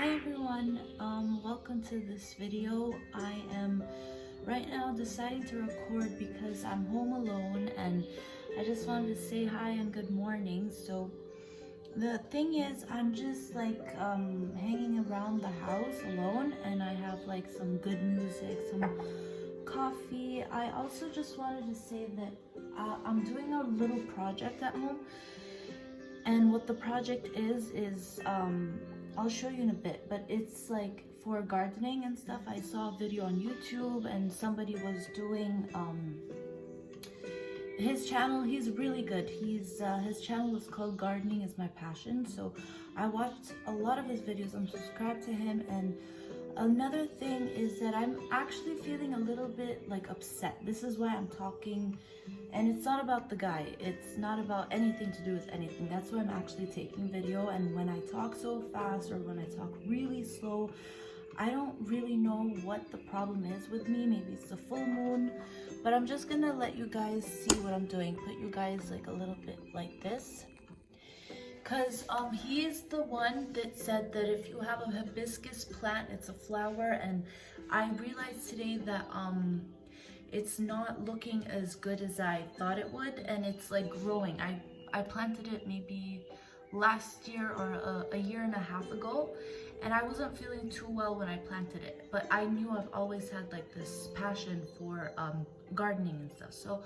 Hi everyone, welcome to this video. I am right now deciding to record because I'm home alone and I just wanted to say hi and good morning. So the thing is, I'm just like hanging around the house alone and I have like some good music, some coffee. I also just wanted to say that I'm doing a little project at home, and what the project is I'll show you in a bit, but it's like for gardening and stuff. I saw a video on YouTube and somebody was doing his channel. He's really good. His channel is called Gardening is My Passion. So I watched a lot of his videos. I'm subscribed to him. And another thing is that I'm actually feeling a little bit like upset. This is why I'm talking, and it's not about the guy. It's not about anything to do with anything. That's why I'm actually taking video. And when I talk so fast or when I talk really slow, I don't really know what the problem is with me. Maybe it's the full moon, but I'm just gonna let you guys see what I'm doing. Put you guys like a little bit like this. Because he is the one that said that if you have a hibiscus plant, it's a flower, and I realized today that it's not looking as good as I thought it would, and it's like growing. I planted it maybe last year or a year and a half ago, and I wasn't feeling too well when I planted it, but I knew I've always had like this passion for gardening and stuff. So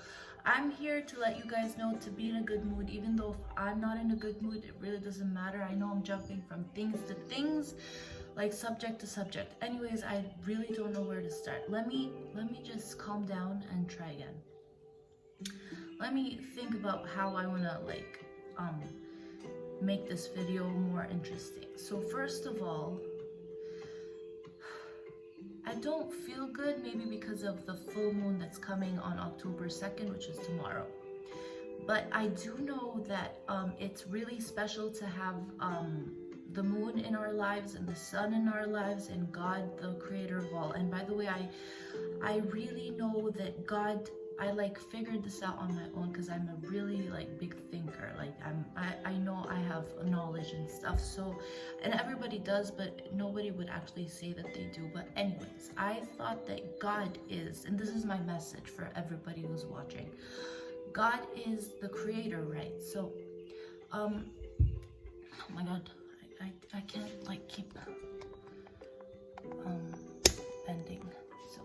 I'm here to let you guys know to be in a good mood. Even though if I'm not in a good mood, it really doesn't matter. I know I'm jumping from things to things, like subject to subject. Anyways, I really don't know where to start. Let me just calm down and try again. Let me think about how I want to like make this video more interesting. So first of all, I don't feel good, maybe because of the full moon that's coming on October 2nd, which is tomorrow. But I do know that it's really special to have the moon in our lives and the sun in our lives and God, the creator of all. And by the way, I really know that God, I like figured this out on my own because I'm a really like big thinker. Like I know I have knowledge and stuff. So, and everybody does, but nobody would actually say that they do. But anyways, I thought that God is, and this is my message for everybody who's watching. God is the creator, right? So, oh my God, I can't like keep bending. So,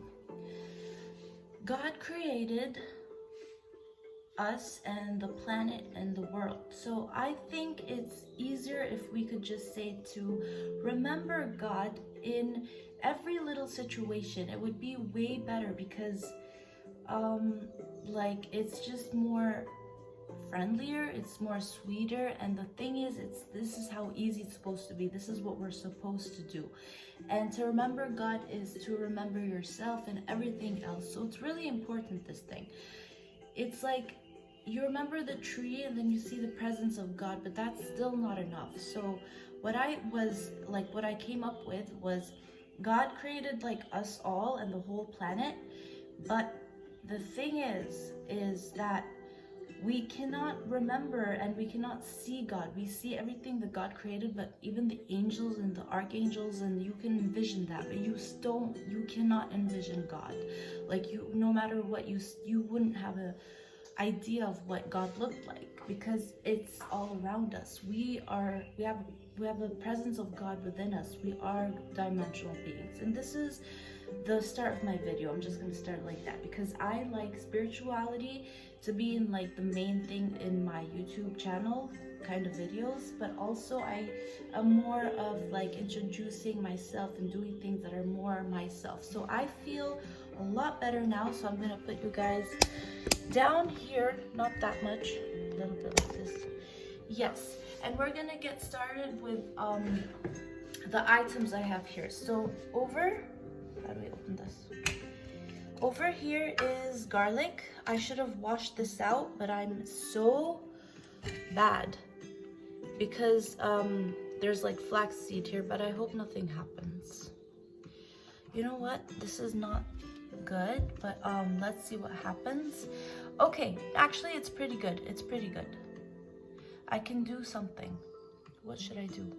God created us and the planet and the world. So I think it's easier if we could just say to remember God in every little situation. It would be way better because like it's just more friendlier, it's more sweeter, and the thing is, this is how easy it's supposed to be. This is what we're supposed to do. And to remember God is to remember yourself and everything else. So it's really important, this thing. It's like you remember the tree and then you see the presence of God, but that's still not enough. So what I came up with was God created like us all and the whole planet, but the thing is that we cannot remember and we cannot see God. We see everything that God created, but even the angels and the archangels, and you can envision that, but you cannot envision God. Like no matter what, you wouldn't have a idea of what God looked like because it's all around us. We have the presence of God within us. We are dimensional beings, and this is the start of my video. I'm just gonna start like that because I like spirituality to be in like the main thing in my YouTube channel kind of videos, but also I am more of like introducing myself and doing things that are more myself. So I feel a lot better now, so I'm gonna put you guys down here, not that much, a little bit like this. Yes, and we're gonna get started with the items I have here. So how do we open this? Over here is garlic. I should have washed this out, but I'm so bad because there's like flaxseed here, but I hope nothing happens. You know what? This is not good, but let's see what happens. Okay, actually it's pretty good. It's pretty good. I can do something. What should I do?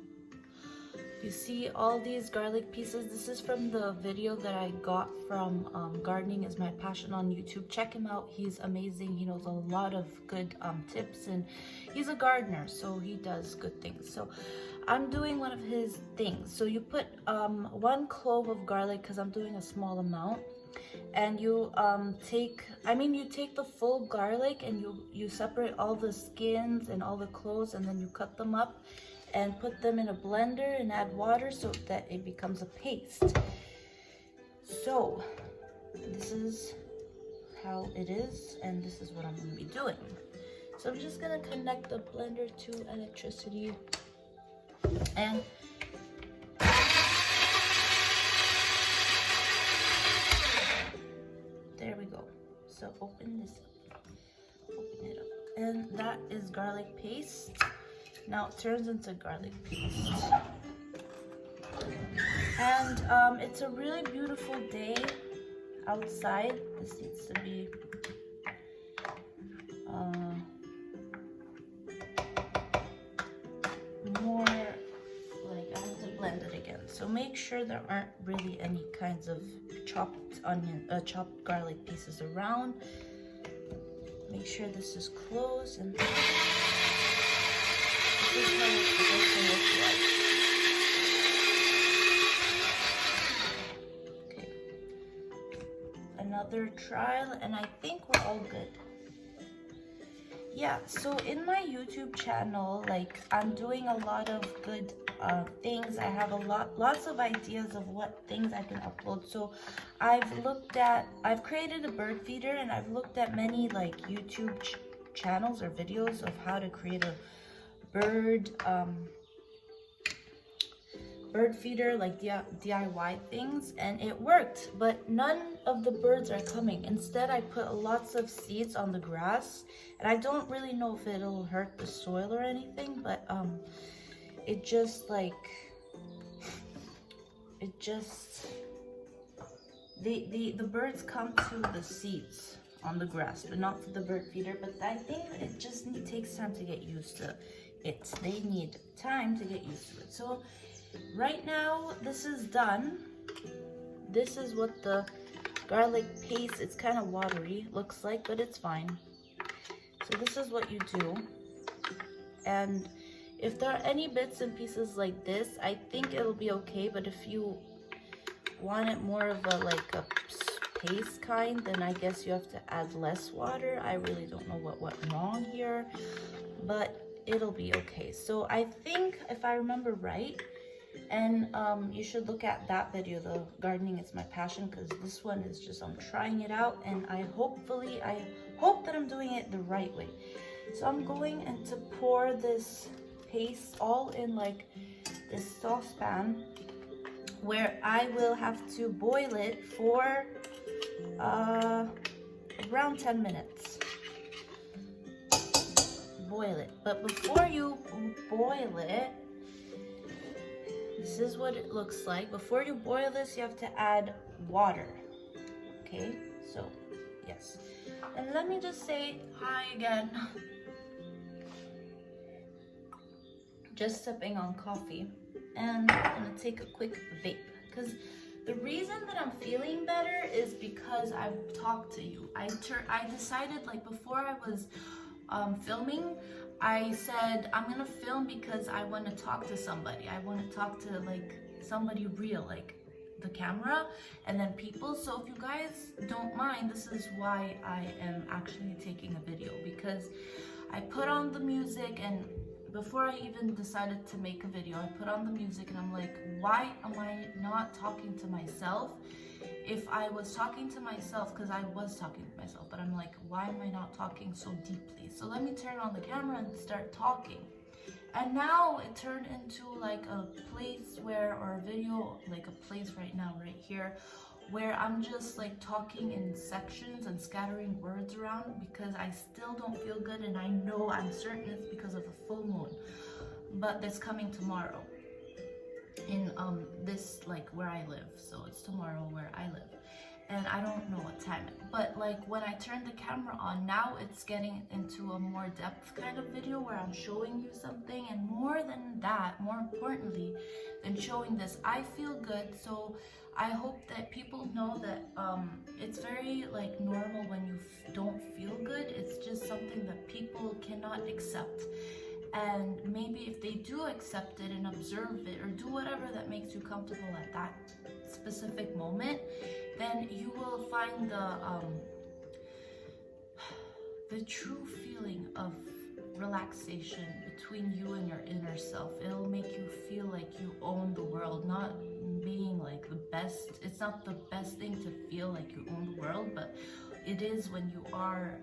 You see all these garlic pieces? This is from the video that I got from Gardening is My Passion on YouTube. Check him out. He's amazing. He knows a lot of good tips, and he's a gardener, so he does good things. So I'm doing one of his things. So you put 1 clove of garlic, because I'm doing a small amount, and you take the full garlic and you separate all the skins and all the cloves, and then you cut them up and put them in a blender and add water so that it becomes a paste. So this is how it is, and this is what I'm going to be doing. So I'm just going to connect the blender to electricity, and there we go. So open this up, open it up, and that is garlic paste. Now it turns into garlic paste. And it's a really beautiful day outside. This needs to be more like, I have to blend it again. So make sure there aren't really any kinds of chopped chopped garlic pieces around. Make sure this is closed, and this is how it's supposed to look like. Okay. Another trial, and I think we're all good. Yeah, so in my YouTube channel, like, I'm doing a lot of good things. I have lots of ideas of what things I can upload. So I've created a bird feeder, and I've looked at many like YouTube channels or videos of how to create a bird feeder, like DIY things, and it worked, but none of the birds are coming. Instead, I put lots of seeds on the grass, and I don't really know if it'll hurt the soil or anything, but it just the birds come to the seeds on the grass, but not to the bird feeder. But I think it just takes time to get used to it. They need time to get used to it. So right now, this is done. This is what the garlic paste, it's kind of watery, looks like, but it's fine. So this is what you do. And if there are any bits and pieces like this, I think it'll be okay. But if you want it more of a paste kind, then I guess you have to add less water. I really don't know what went wrong here, but it'll be okay. So I think, if I remember right, and you should look at that video, the Gardening is My Passion, because this one is just, I'm trying it out, and I hope that I'm doing it the right way. So I'm going to pour this paste all in like this saucepan, where I will have to boil it for around 10 minutes. Boil it. But before you boil it, this is what it looks like. Before you boil this, you have to add water. Okay, so yes. And let me just say hi again. Just sipping on coffee, and I'm gonna take a quick vape, because the reason that I'm feeling better is because I've talked to you. I decided, like, before I was filming, I said I'm gonna film because I want to talk to somebody. I want to talk to like somebody real, like the camera and then people. So if you guys don't mind, this is why I am actually taking a video, because I put on the music, and before I even decided to make a video, I put on the music, and I'm like, why am I not talking to myself? If I was talking to myself, because I was talking to myself, but I'm like, why am I not talking so deeply? So let me turn on the camera and start talking. And now it turned into like a place where, or a video, like a place right now, right here, where I'm just like talking in sections and scattering words around, because I still don't feel good, and I know I'm certain it's because of a full moon, but that's coming tomorrow in this, like, where I live. So it's tomorrow where I live, and I don't know what time it, but like when I turn the camera on, now it's getting into a more depth kind of video where I'm showing you something. And more than that, more importantly than showing this, I feel good. So I hope that people know that it's very like normal when you don't feel good. It's just something that people cannot accept. And maybe if they do accept it and observe it or do whatever that makes you comfortable at that specific moment, then you will find the true feeling of relaxation between you and your inner self. It'll make you feel like you own the world, not being like the best. It's not the best thing to feel like you own the world, but it is when you are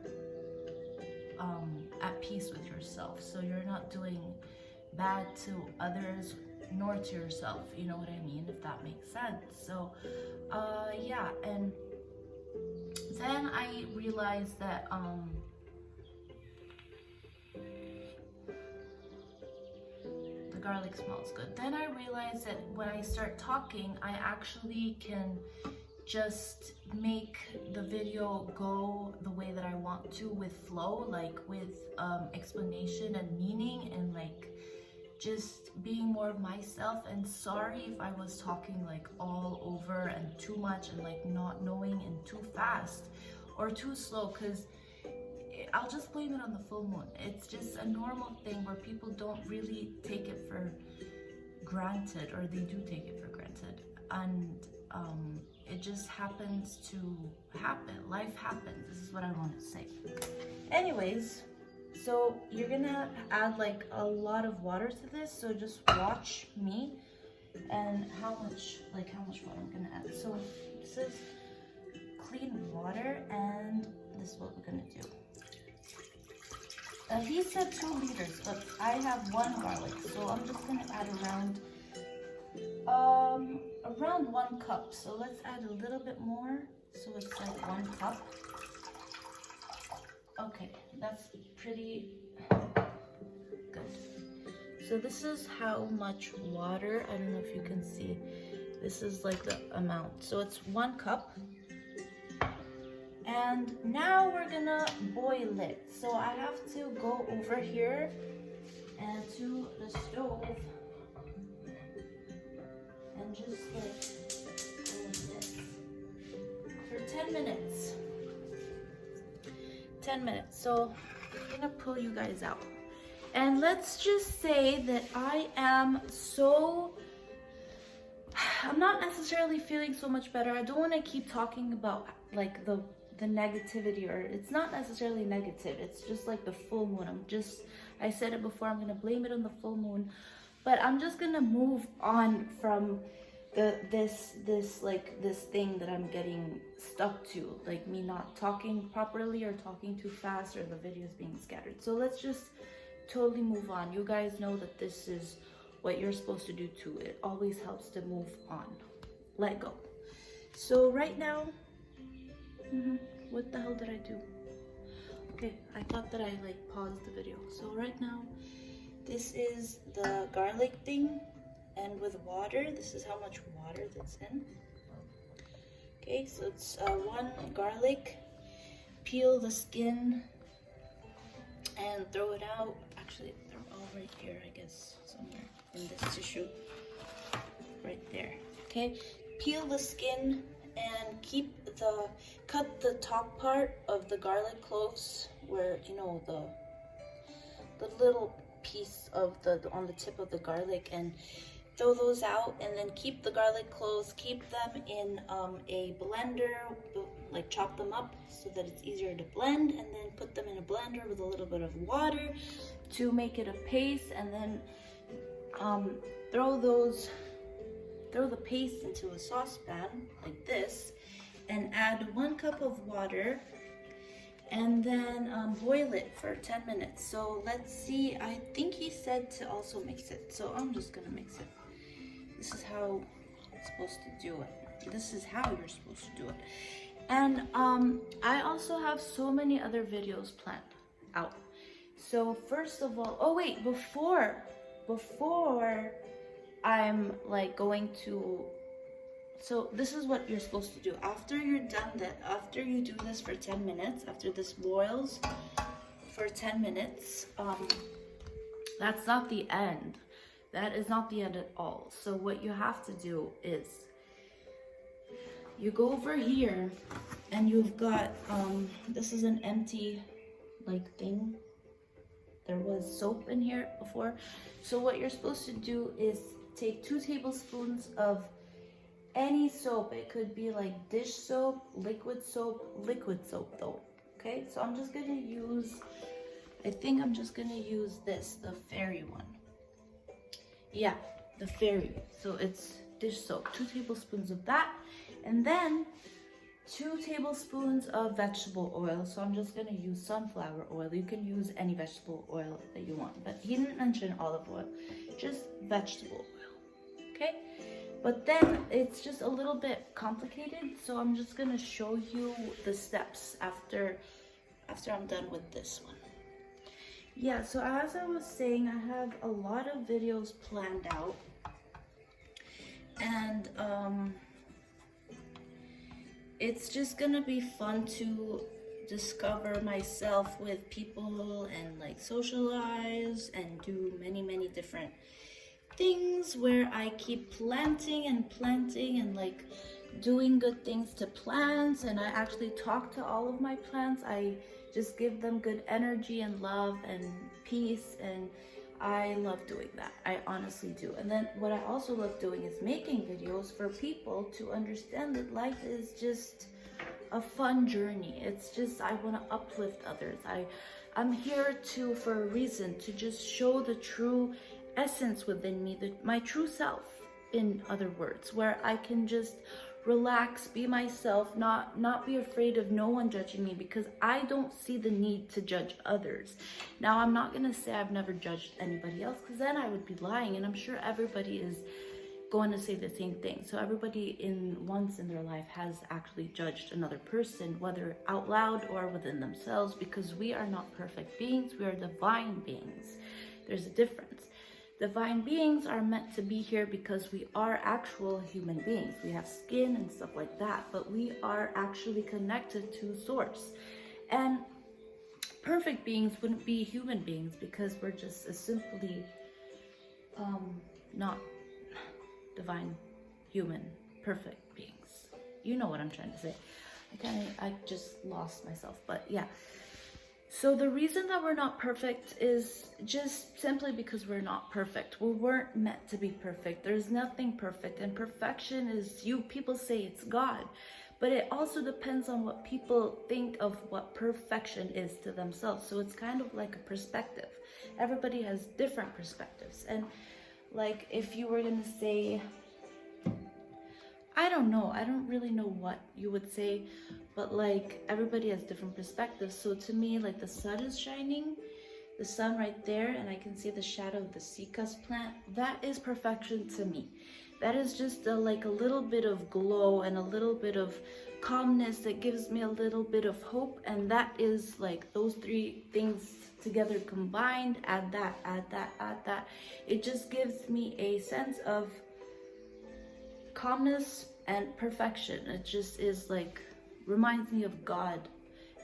at peace with yourself. So you're not doing bad to others nor to yourself, you know what I mean, if that makes sense. So yeah, and then I realized that the garlic smells good. Then I realized that when I start talking, I actually can just make the video go the way that I want to, with flow, like with explanation and meaning, and like just being more of myself. And sorry if I was talking like all over and too much and like not knowing and too fast or too slow, because I'll just blame it on the full moon. It's just a normal thing where people don't really take it for granted, or they do take it for granted, and it just happens to happen. Life happens. This is what I want to say. Anyways, so you're gonna add like a lot of water to this, so just watch me and how much water I'm gonna add. So this is clean water, and this is what we're gonna do. He said 2 liters, but I have 1 garlic, so I'm just gonna add around 1 cup. So let's add a little bit more, so it's like 1 cup. Okay, that's pretty good. So this is how much water, I don't know if you can see, this is like the amount. So it's 1 cup. And now we're gonna boil it. So I have to go over here and to the stove and just like boil this for 10 minutes. 10 minutes. So I'm gonna pull you guys out. And let's just say that I'm not necessarily feeling so much better. I don't want to keep talking about like the negativity, or it's not necessarily negative, it's just like the full moon. I said it before, I'm gonna blame it on the full moon, but I'm just gonna move on from this thing that I'm getting stuck to, like me not talking properly or talking too fast or the videos being scattered. So let's just totally move on. You guys know that this is what you're supposed to do too. It always helps to move on, let go. So right now, what the hell did I do? Okay, I thought that I like paused the video. So right now, this is the garlic thing, and with water, this is how much water that's in. Okay, so it's 1 garlic. Peel the skin and throw it out. Actually, they're all right here, I guess, somewhere in this tissue. Right there. Okay, peel the skin and cut the top part of the garlic cloves, where you know the little piece of on the tip of the garlic, and throw those out. And then keep the garlic cloves, keep them in a blender, like chop them up so that it's easier to blend, and then put them in a blender with a little bit of water to make it a paste. And then throw the paste into a saucepan like this, and add 1 cup of water, and then boil it for 10 minutes. So let's see, I think he said to also mix it, so I'm just gonna mix it. This is how it's supposed to do it. This is how you're supposed to do it. And I also have so many other videos planned out. So first of all, oh wait, before I'm like going to So this is what you're supposed to do. After you're done that, after you do this for 10 minutes, after this boils for 10 minutes, that's not the end. That is not the end at all. So what you have to do is you go over here and you've got, this is an empty like thing. There was soap in here before. So what you're supposed to do is take 2 tablespoons of any soap. It could be like dish soap, liquid soap though. Okay, so I'm just gonna use, I think I'm just gonna use this, the fairy one. Yeah, the fairy. So it's dish soap, 2 tablespoons of that, and then 2 tablespoons of vegetable oil. So I'm just gonna use sunflower oil. You can use any vegetable oil that you want, but he didn't mention olive oil, just vegetable oil. Okay, but then it's just a little bit complicated, so I'm just gonna show you the steps after I'm done with this one. Yeah, so as I was saying, I have a lot of videos planned out, and it's just gonna be fun to discover myself with people and like socialize and do many different things where I keep planting and like doing good things to plants, and I actually talk to all of my plants. I just give them good energy and love and peace, and I love doing that. I honestly do. And then what I also love doing is making videos for people to understand that life is just a fun journey. It's just, I want to uplift others. I'm here for a reason, to just show the true essence within me, my true self, in other words, where I can just relax, be myself, not be afraid of no one judging me, because I don't see the need to judge others. Now, I'm not gonna say I've never judged anybody else, because then I would be lying, and I'm sure everybody is going to say the same thing. So everybody once in their life has actually judged another person, whether out loud or within themselves, because we are not perfect beings, we are divine beings. There's a difference. Divine beings are meant to be here because we are actual human beings. We have skin and stuff like that, but we are actually connected to source. And perfect beings wouldn't be human beings, because we're just simply not divine, human, perfect beings. You know what I'm trying to say. I just lost myself, but yeah. So the reason that we're not perfect is just simply because we're not perfect. We weren't meant to be perfect. There's nothing perfect, and perfection is people say it's God, but it also depends on what people think of what perfection is to themselves. So it's kind of like a perspective. Everybody has different perspectives, and like if you were gonna say, I don't know, I don't really know what you would say, but like everybody has different perspectives. So to me, like the sun is shining, the sun right there, and I can see the shadow of the cycas plant. That is perfection to me. That is just like a little bit of glow and a little bit of calmness that gives me a little bit of hope. And that is like those 3 things together combined. Add that, add that, add that. It just gives me a sense of calmness and perfection. It just is like, reminds me of God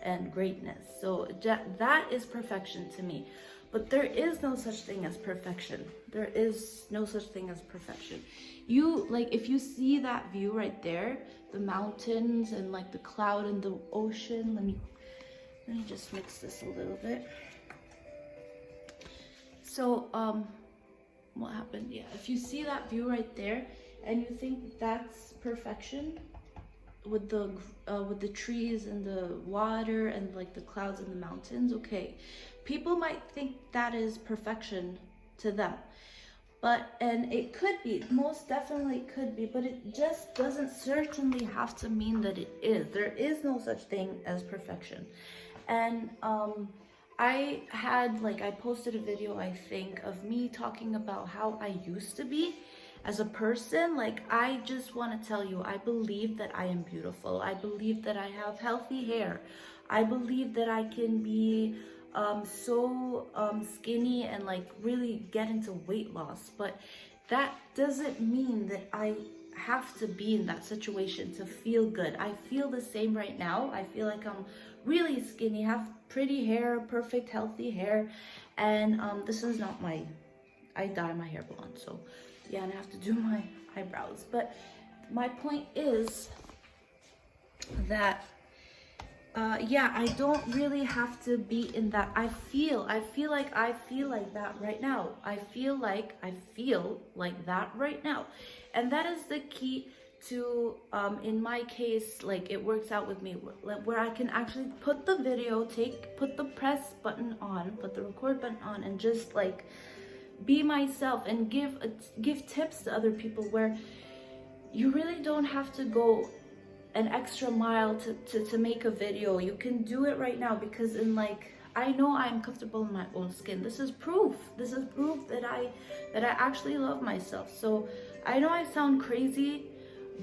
and greatness. So that is perfection to me. But there is no such thing as perfection. There is no such thing as perfection. You, like, if you see that view right there, the mountains and like the cloud and the ocean, let me just mix this a little bit. So what happened? Yeah, if you see that view right there and you think that's perfection, with the trees and the water and like the clouds and the mountains, okay, people might think that is perfection to them, and it could be, most definitely could be, but it just doesn't certainly have to mean that it is. There is no such thing as perfection. And I posted a video, I think, of me talking about how I used to be as a person. Like, I just want to tell you, I believe that I am beautiful. I believe that I have healthy hair. I believe that I can be so skinny and like really get into weight loss. But that doesn't mean that I have to be in that situation to feel good. I feel the same right now. I feel like I'm really skinny, have pretty hair, perfect healthy hair, and this is not my, I dye my hair blonde, so yeah, and I have to do my eyebrows. But my point is that yeah, I don't really have to be in that. I feel like that right now. I feel like that right now. And that is the key to, in my case, like it works out with me, where I can actually put the video, put the press button on, put the record button on, and just like be myself and give tips to other people, where you really don't have to go an extra mile to make a video. You can do it right now, because in like, I know I'm comfortable in my own skin. This is proof that I actually love myself. So I know I sound crazy,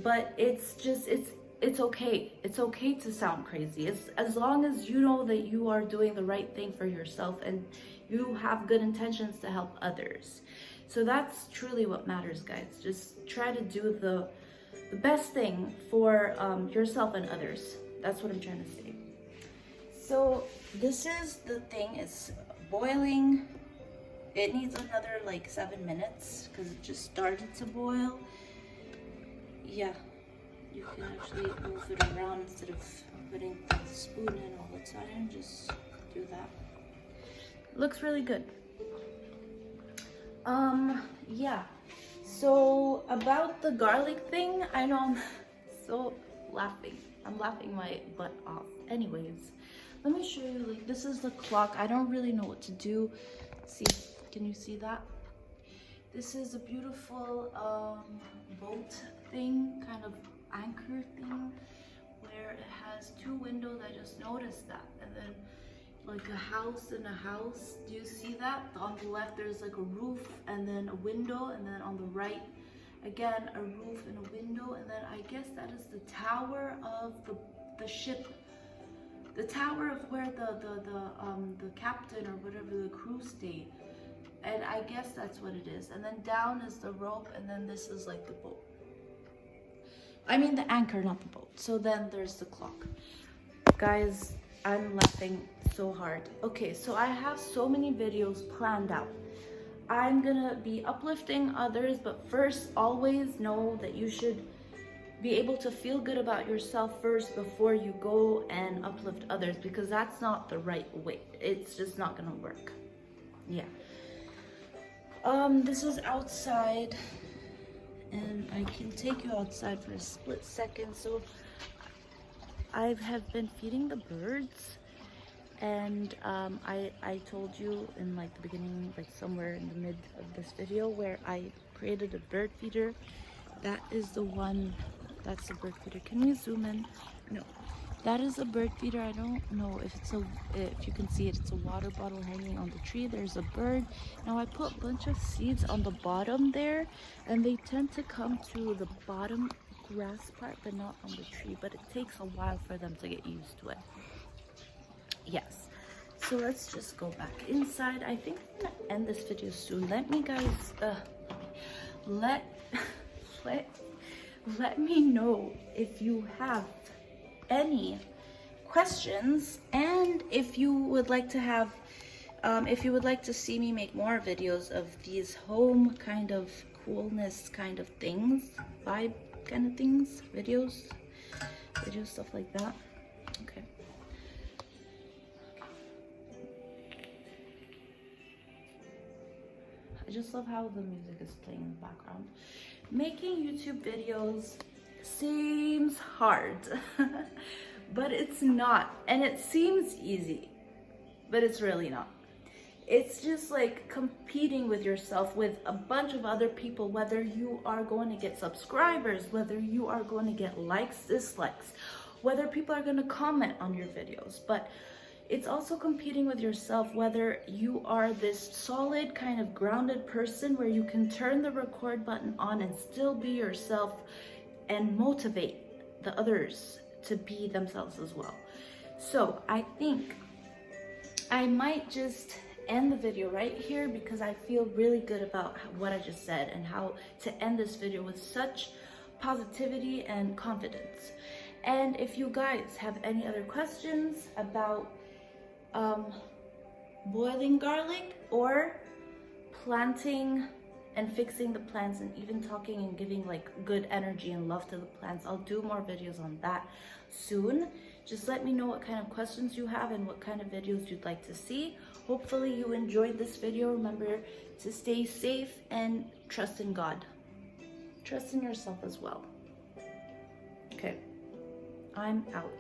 but it's just, it's okay. It's okay to sound crazy. It's as long as you know that you are doing the right thing for yourself and you have good intentions to help others. So that's truly what matters, guys. Just try to do the best thing for yourself and others. That's what I'm trying to say. So this is the thing, it's boiling. It needs another like 7 minutes because it just started to boil. Yeah, you can actually move it around instead of putting the spoon in all the time. Just do that. Looks really good. Yeah. So about the garlic thing, I know I'm so laughing. I'm laughing my butt off. Anyways, let me show you, like, this is the clock. I don't really know what to do. See, can you see that? This is a beautiful boat thing, kind of anchor thing, where it has 2 windows. I just noticed that. And then like a house in a house. Do you see that? On the left there's like a roof and then a window, and then on the right again a roof and a window, and then I guess that is the tower of the ship, the tower of where the captain or whatever, the crew stayed. And I guess that's what it is. And then down is the rope, and then this is like the boat. I mean the anchor, not the boat. So then there's the clock. Guys, I'm laughing so hard. Okay, so I have so many videos planned out. I'm gonna be uplifting others, but first, always know that you should be able to feel good about yourself first before you go and uplift others, because that's not the right way. It's just not gonna work. Yeah. This is outside, and I can take you outside for a split second. So I have been feeding the birds, and I told you in like the beginning, like somewhere in the mid of this video, where I created a bird feeder. That is the one, that's the bird feeder. Can we zoom in? No, that is a bird feeder. I don't know if it's if you can see it. It's a water bottle hanging on the tree. There's a bird. Now I put a bunch of seeds on the bottom there, and they tend to come to the bottom grass part, but not on the tree. But it takes a while for them to get used to it. Yes. So let's just go back inside. I think I'm gonna end this video soon. Let me guys let me know if you have any questions, and if you would like to have if you would like to see me make more videos of these home kind of coolness kind of things, vibe kind of things, videos, stuff like that. Okay. I just love how the music is playing in the background. Making YouTube videos seems hard, but it's not. And it seems easy, but it's really not. It's just like competing with yourself with a bunch of other people, whether you are going to get subscribers, whether you are going to get likes, dislikes, whether people are going to comment on your videos. But it's also competing with yourself, whether you are this solid kind of grounded person where you can turn the record button on and still be yourself and motivate the others to be themselves as well. So I think I might just end the video right here, because I feel really good about what I just said and how to end this video with such positivity and confidence. And if you guys have any other questions about boiling garlic or planting and fixing the plants, and even talking and giving like good energy and love to the plants, I'll do more videos on that soon. Just let me know what kind of questions you have and what kind of videos you'd like to see. Hopefully you enjoyed this video. Remember to stay safe and trust in God. Trust in yourself as well. Okay, I'm out.